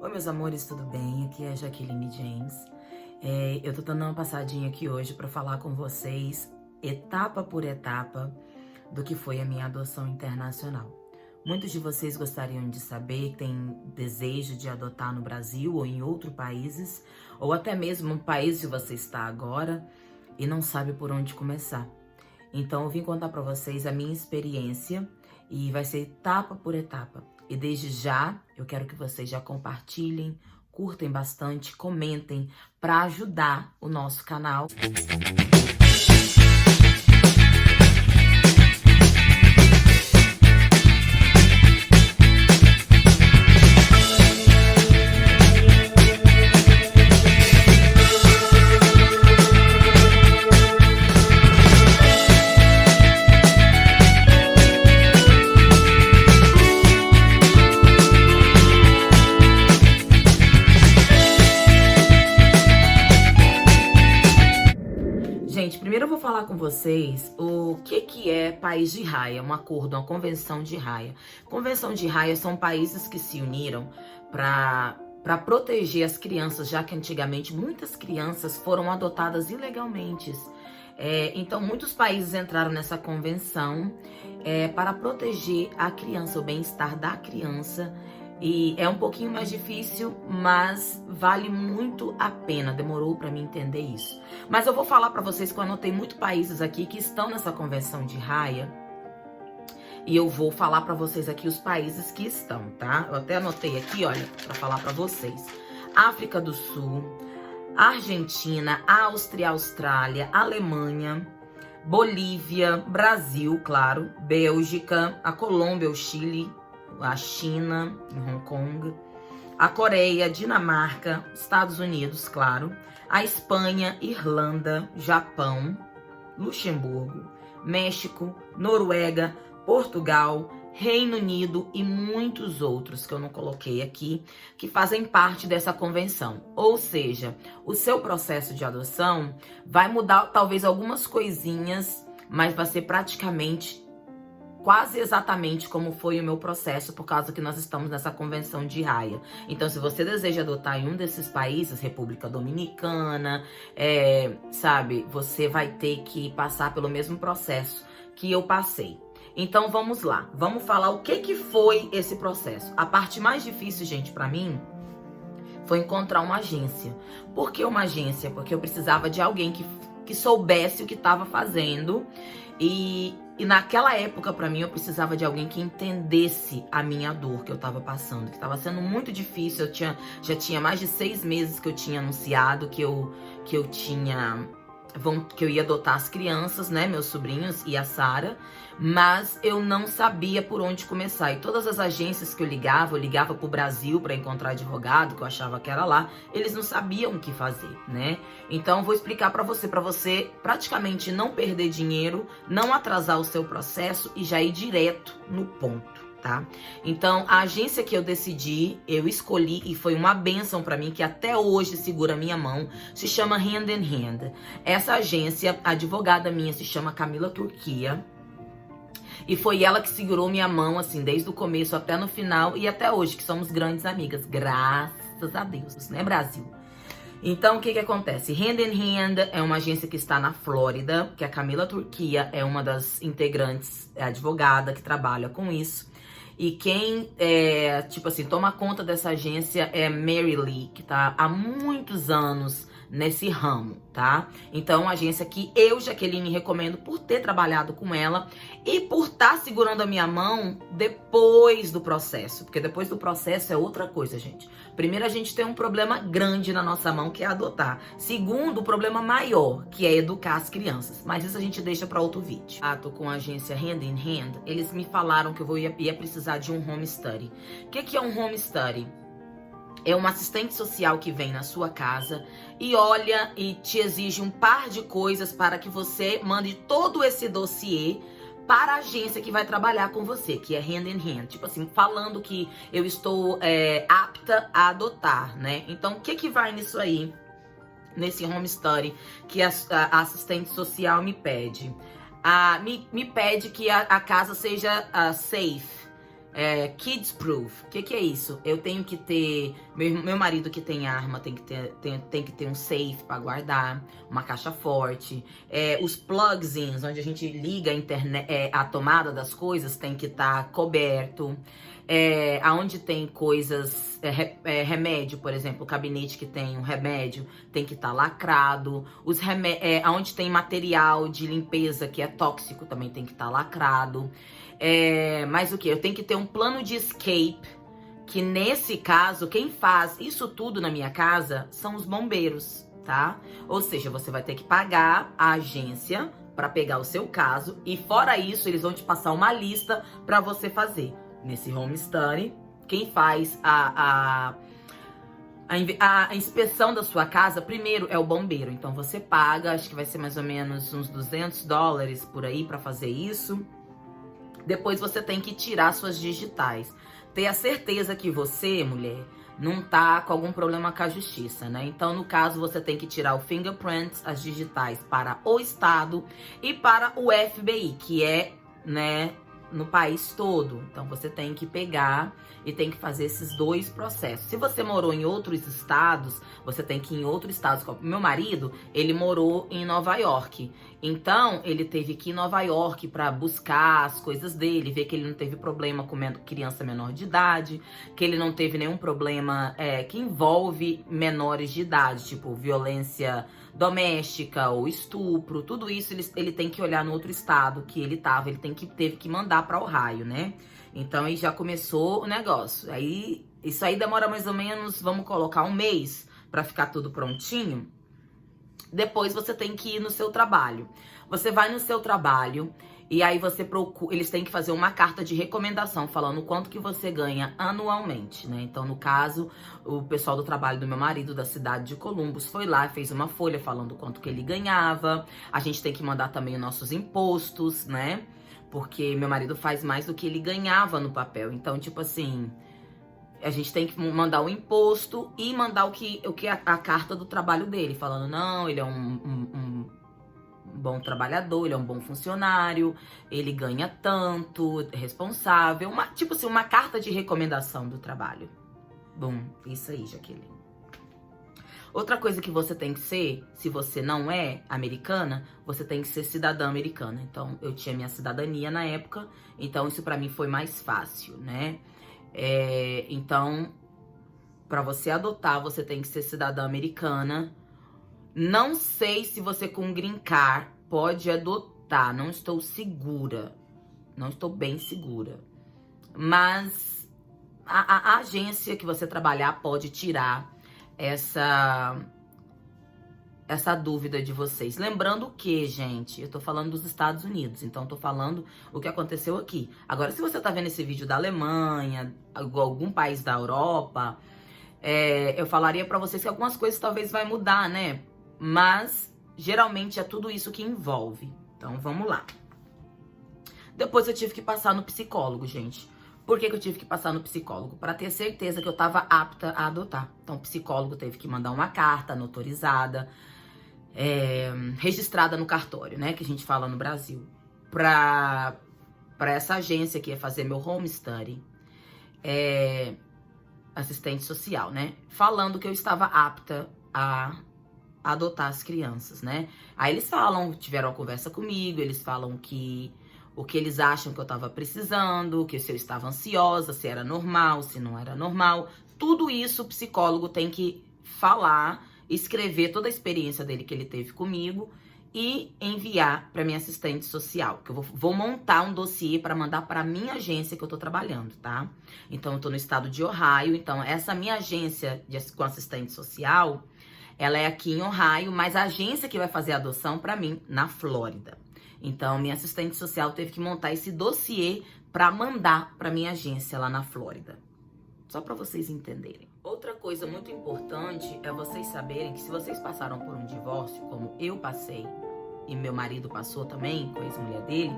Oi, meus amores, tudo bem? Aqui é a Jaqueline James. Eu tô dando uma passadinha aqui hoje para falar com vocês, etapa por etapa, do que foi a minha adoção internacional. Muitos de vocês gostariam de saber, têm desejo de adotar no Brasil ou em outros países, ou até mesmo no país que você está agora e não sabe por onde começar. Então, eu vim contar para vocês a minha experiência e vai ser etapa por etapa. E desde já, eu quero que vocês já compartilhem, curtem bastante, comentem para ajudar o nosso canal. Gente, primeiro eu vou falar com vocês o que é País de Raia, um acordo, uma convenção de Raia. Convenção de Raia são países que se uniram para proteger as crianças, já que antigamente muitas crianças foram adotadas ilegalmente. Então, muitos países entraram nessa convenção para proteger a criança, o bem-estar da criança. E é um pouquinho mais difícil, mas vale muito a pena. Demorou para mim entender isso. Mas eu vou falar para vocês que eu anotei muitos países aqui que estão nessa convenção de Raia. E eu vou falar para vocês aqui os países que estão, tá? Eu até anotei aqui, olha, para falar para vocês. África do Sul, Argentina, Áustria, Austrália, Alemanha, Bolívia, Brasil, claro, Bélgica, a Colômbia, o Chile, a China, em Hong Kong, a Coreia, Dinamarca, Estados Unidos, claro, a Espanha, Irlanda, Japão, Luxemburgo, México, Noruega, Portugal, Reino Unido e muitos outros que eu não coloquei aqui, que fazem parte dessa convenção. Ou seja, o seu processo de adoção vai mudar talvez algumas coisinhas, mas vai ser praticamente quase exatamente como foi o meu processo, por causa que nós estamos nessa convenção de Raia. Então, se você deseja adotar em um desses países, República Dominicana, sabe, você vai ter que passar pelo mesmo processo que eu passei. Então, vamos lá. Vamos falar o que foi esse processo. A parte mais difícil, gente, pra mim, foi encontrar uma agência. Por que uma agência? Porque eu precisava de alguém que soubesse o que estava fazendo. E naquela época, pra mim, eu precisava de alguém que entendesse a minha dor que eu tava passando, que tava sendo muito difícil. Já tinha mais de 6 meses que eu tinha anunciado que eu ia adotar as crianças, né, meus sobrinhos e a Sara, mas eu não sabia por onde começar. E todas as agências que eu ligava pro Brasil para encontrar advogado, que eu achava que era lá, eles não sabiam o que fazer, né? Então eu vou explicar para você praticamente não perder dinheiro, não atrasar o seu processo e já ir direto no ponto. Tá? Então, a agência que eu decidi, eu escolhi e foi uma bênção pra mim, que até hoje segura minha mão, se chama Hand in Hand. Essa agência, a advogada minha se chama Camila Turquia, e foi ela que segurou minha mão, assim, desde o começo até no final, e até hoje, que somos grandes amigas, graças a Deus, né, Brasil? Então, o que acontece? Hand in Hand é uma agência que está na Flórida, que a Camila Turquia é uma das integrantes, é advogada que trabalha com isso. E quem, tipo assim, toma conta dessa agência é Mary Lee, que tá há muitos anos nesse ramo, tá? Então, uma agência que eu, Jaqueline, recomendo por ter trabalhado com ela e por estar segurando a minha mão depois do processo. Porque depois do processo é outra coisa, gente. Primeiro, a gente tem um problema grande na nossa mão, que é adotar. Segundo, o problema maior, que é educar as crianças. Mas isso a gente deixa para outro vídeo. Tô com a agência Hand in Hand. Eles me falaram que eu ia precisar de um home study. O que é um home study? É um assistente social que vem na sua casa e olha e te exige um par de coisas para que você mande todo esse dossiê para a agência que vai trabalhar com você, que é Hand in Hand. Tipo assim, falando que eu estou apta a adotar, né? Então, o que vai nisso aí, nesse home study, que a assistente social me pede? Me pede que a casa seja safe. Kids proof. O que é isso? Eu tenho que ter... Meu marido que tem arma tem que ter um safe para guardar, uma caixa forte. Os plugs-ins, onde a gente liga a internet, a tomada das coisas, tem que estar coberto. Aonde tem coisas, remédio, por exemplo, o gabinete que tem um remédio tem que estar lacrado. Aonde tem material de limpeza que é tóxico também tem que estar lacrado. Mas o que? Eu tenho que ter um plano de escape, que nesse caso, quem faz isso tudo na minha casa são os bombeiros, tá? Ou seja, você vai ter que pagar a agência para pegar o seu caso e fora isso, eles vão te passar uma lista para você fazer. Nesse home study, quem faz a inspeção da sua casa, primeiro é o bombeiro. Então você paga, acho que vai ser mais ou menos uns $200 por aí para fazer isso. Depois você tem que tirar suas digitais. Ter a certeza que você, mulher, não tá com algum problema com a justiça, né? Então, no caso, você tem que tirar o fingerprints, as digitais, para o estado e para o FBI, que é, né, no país todo. Então, você tem que pegar e tem que fazer esses dois processos. Se você morou em outros estados, você tem que ir em outros estados. Meu marido, ele morou em Nova York. Então, ele teve que ir em Nova York para buscar as coisas dele, ver que ele não teve problema com criança menor de idade, que ele não teve nenhum problema que envolve menores de idade, tipo violência doméstica ou estupro. Tudo isso ele tem que olhar no outro estado que ele tava, teve que mandar para Ohio, né? Então, aí já começou o negócio. Aí, isso aí demora mais ou menos, vamos colocar 1 mês para ficar tudo prontinho. Depois você tem que ir no seu trabalho. Você vai no seu trabalho e aí você procura, eles têm que fazer uma carta de recomendação falando quanto que você ganha anualmente, né? Então, no caso, o pessoal do trabalho do meu marido da cidade de Columbus foi lá, fez uma folha falando quanto que ele ganhava. A gente tem que mandar também os nossos impostos, né? Porque meu marido faz mais do que ele ganhava no papel. Então, tipo assim, a gente tem que mandar o imposto e mandar a carta do trabalho dele, falando, não, ele é um bom trabalhador, ele é um bom funcionário, ele ganha tanto, é responsável, tipo assim, uma carta de recomendação do trabalho. Bom, isso aí, Jaqueline. Outra coisa que você tem que ser, se você não é americana, você tem que ser cidadã americana. Então, eu tinha minha cidadania na época, então isso pra mim foi mais fácil, né? Então, pra você adotar, você tem que ser cidadã americana. Não sei se você com green card pode adotar, não estou segura. Não estou bem segura. Mas a agência que você trabalhar pode tirar essa dúvida de vocês. Lembrando que, gente, eu tô falando dos Estados Unidos, então tô falando o que aconteceu aqui. Agora, se você tá vendo esse vídeo da Alemanha, algum país da Europa, eu falaria pra vocês que algumas coisas talvez vai mudar, né? Mas, geralmente, é tudo isso que envolve. Então, vamos lá. Depois eu tive que passar no psicólogo, gente. Por que eu tive que passar no psicólogo? Para ter certeza que eu estava apta a adotar. Então, o psicólogo teve que mandar uma carta notarizada, registrada no cartório, né? Que a gente fala no Brasil. Para essa agência que ia fazer meu home study, assistente social, né? Falando que eu estava apta a adotar as crianças, né? Aí eles tiveram uma conversa comigo, eles falam o que eles acham que eu tava precisando, que se eu estava ansiosa, se era normal, se não era normal. Tudo isso o psicólogo tem que falar, escrever toda a experiência dele que ele teve comigo e enviar para minha assistente social. Que eu vou montar um dossiê para mandar para minha agência que eu tô trabalhando, tá? Então, eu tô no estado de Ohio. Então, essa minha agência com assistente social, ela é aqui em Ohio, mas a agência que vai fazer a adoção para mim, na Flórida. Então, minha assistente social teve que montar esse dossiê para mandar para minha agência lá na Flórida. Só para vocês entenderem. Outra coisa muito importante é vocês saberem que se vocês passaram por um divórcio, como eu passei, e meu marido passou também, com a ex-mulher dele,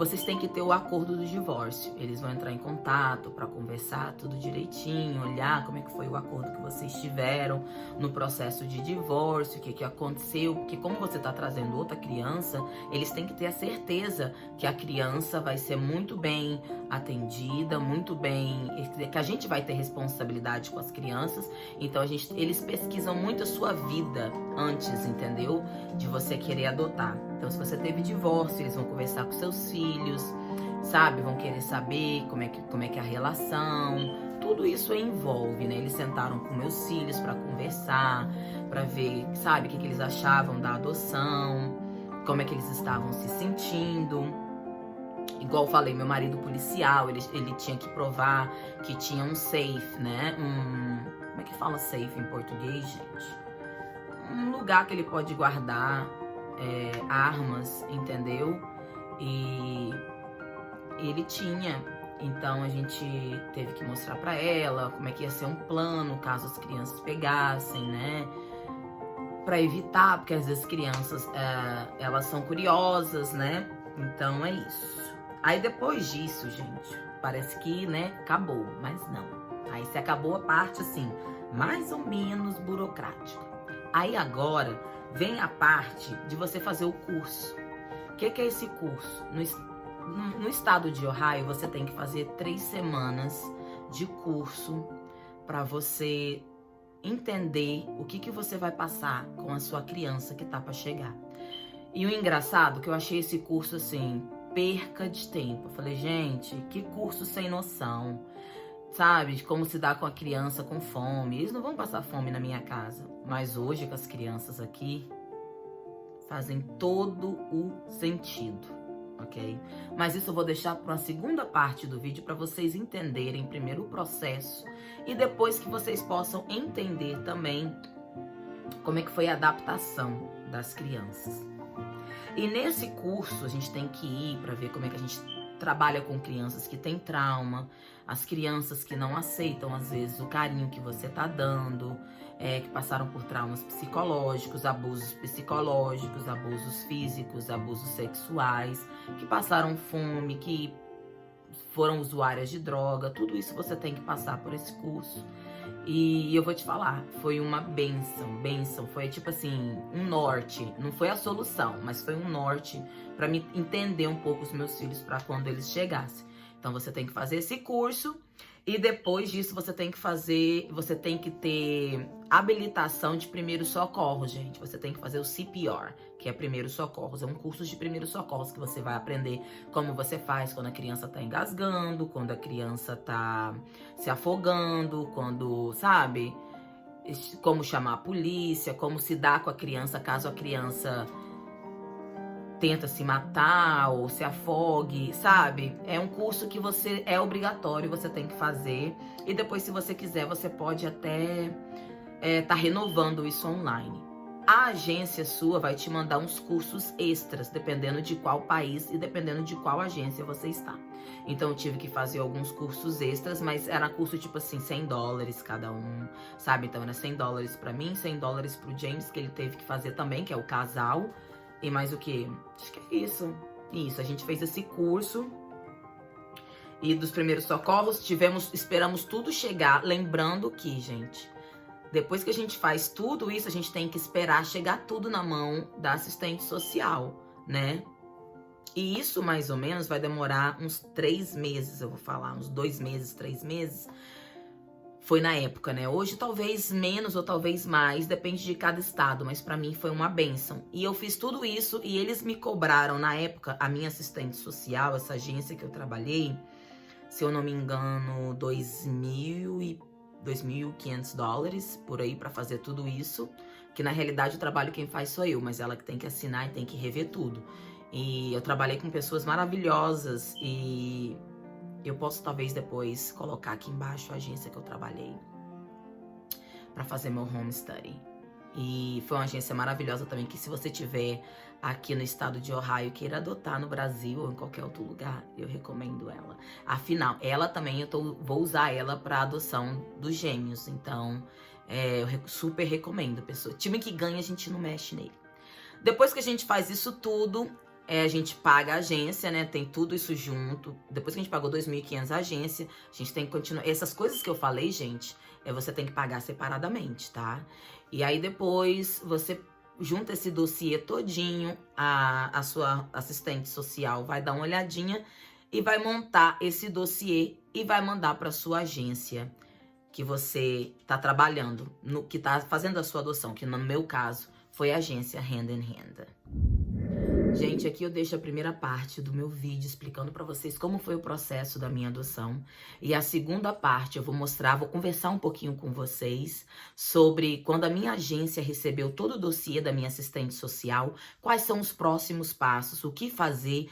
vocês têm que ter o acordo do divórcio. Eles vão entrar em contato para conversar tudo direitinho, olhar como é que foi o acordo que vocês tiveram no processo de divórcio, o que que aconteceu, porque como você está trazendo outra criança, eles têm que ter a certeza que a criança vai ser muito bem atendida, muito bem, que a gente vai ter responsabilidade com as crianças. Então eles pesquisam muito a sua vida antes, entendeu? De você querer adotar. Então, se você teve divórcio, eles vão conversar com seus filhos, sabe? Vão querer saber como é que é a relação. Tudo isso envolve, né? Eles sentaram com meus filhos para conversar, para ver, sabe, o que eles achavam da adoção, como é que eles estavam se sentindo. Igual eu falei, meu marido policial, ele tinha que provar que tinha um safe, né? Como é que fala safe em português, gente? Um lugar que ele pode guardar armas, entendeu? E ele tinha. Então a gente teve que mostrar pra ela como é que ia ser um plano caso as crianças pegassem, né? Pra evitar, porque às vezes as crianças elas são curiosas, né? Então é isso. Aí depois disso, gente, parece que, né, acabou, mas não. Aí se acabou a parte assim, mais ou menos burocrática. Aí agora vem a parte de você fazer o curso. O que é esse curso? No estado de Ohio, você tem que fazer 3 semanas de curso para você entender o que você vai passar com a sua criança que tá para chegar. E o engraçado é que eu achei esse curso assim, perca de tempo. Eu falei, gente, que curso sem noção. Sabe, de como se dá com a criança com fome. Eles não vão passar fome na minha casa. Mas hoje, com as crianças aqui, fazem todo o sentido, ok? Mas isso eu vou deixar para uma segunda parte do vídeo para vocês entenderem primeiro o processo e depois que vocês possam entender também como é que foi a adaptação das crianças. E nesse curso a gente tem que ir para ver como é que a gente trabalha com crianças que têm trauma, as crianças que não aceitam, às vezes, o carinho que você tá dando, que passaram por traumas psicológicos, abusos psicológicos, abusos físicos, abusos sexuais, que passaram fome, que foram usuárias de droga. Tudo isso você tem que passar por esse curso. E eu vou te falar, foi uma bênção, foi tipo assim, um norte, não foi a solução, mas foi um norte para me entender um pouco os meus filhos para quando eles chegassem. Então você tem que fazer esse curso e depois disso você tem que ter habilitação de primeiros socorros, gente. Você tem que fazer o CPR, que é primeiros socorros. É um curso de primeiros socorros que você vai aprender como você faz quando a criança tá engasgando, quando a criança tá se afogando, quando, sabe, como chamar a polícia, como se dar com a criança caso a criança tenta se matar ou se afogue, sabe? É um curso que é obrigatório, você tem que fazer. E depois, se você quiser, você pode até tá renovando isso online. A agência sua vai te mandar uns cursos extras, dependendo de qual país e dependendo de qual agência você está. Então, eu tive que fazer alguns cursos extras, mas era curso tipo assim, $100 cada um, sabe? Então, era $100 pra mim, $100 pro James, que ele teve que fazer também, que é o casal. E mais o que? Acho que é isso. Isso, a gente fez esse curso. E dos primeiros socorros, esperamos tudo chegar. Lembrando que, gente, depois que a gente faz tudo isso, a gente tem que esperar chegar tudo na mão da assistente social, né? E isso, mais ou menos, vai demorar uns 3 meses, eu vou falar, uns 2 meses, 3 meses. Foi na época, né? Hoje talvez menos ou talvez mais, depende de cada estado, mas pra mim foi uma bênção. E eu fiz tudo isso e eles me cobraram, na época, a minha assistente social, essa agência que eu trabalhei, se eu não me engano, $2.500 por aí pra fazer tudo isso. Que na realidade o trabalho quem faz sou eu, mas ela que tem que assinar e tem que rever tudo. E eu trabalhei com pessoas maravilhosas e eu posso talvez depois colocar aqui embaixo a agência que eu trabalhei para fazer meu home study. E foi uma agência maravilhosa também, que se você tiver aqui no estado de Ohio, queira adotar no Brasil ou em qualquer outro lugar, eu recomendo ela. Afinal, ela também, vou usar ela para adoção dos gêmeos, então eu super recomendo, pessoa. Time que ganha, a gente não mexe nele. Depois que a gente faz isso tudo, a gente paga a agência, né? Tem tudo isso junto. Depois que a gente pagou 2.500 a agência, a gente tem que continuar. Essas coisas que eu falei, gente, você tem que pagar separadamente, tá? E aí depois você junta esse dossiê todinho, a sua assistente social vai dar uma olhadinha e vai montar esse dossiê e vai mandar para sua agência que você tá trabalhando, que tá fazendo a sua adoção, que no meu caso foi a agência Hand in Hand. Gente, aqui eu deixo a primeira parte do meu vídeo explicando pra vocês como foi o processo da minha adoção. E a segunda parte eu vou conversar um pouquinho com vocês sobre quando a minha agência recebeu todo o dossiê da minha assistente social, quais são os próximos passos, o que fazer,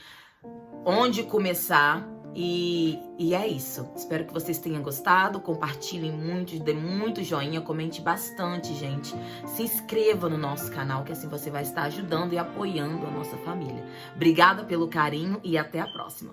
onde começar. E é isso. Espero que vocês tenham gostado. Compartilhem muito, dê muito joinha, comente bastante, gente. Se inscreva no nosso canal, que assim você vai estar ajudando e apoiando a nossa família. Obrigada pelo carinho e até a próxima.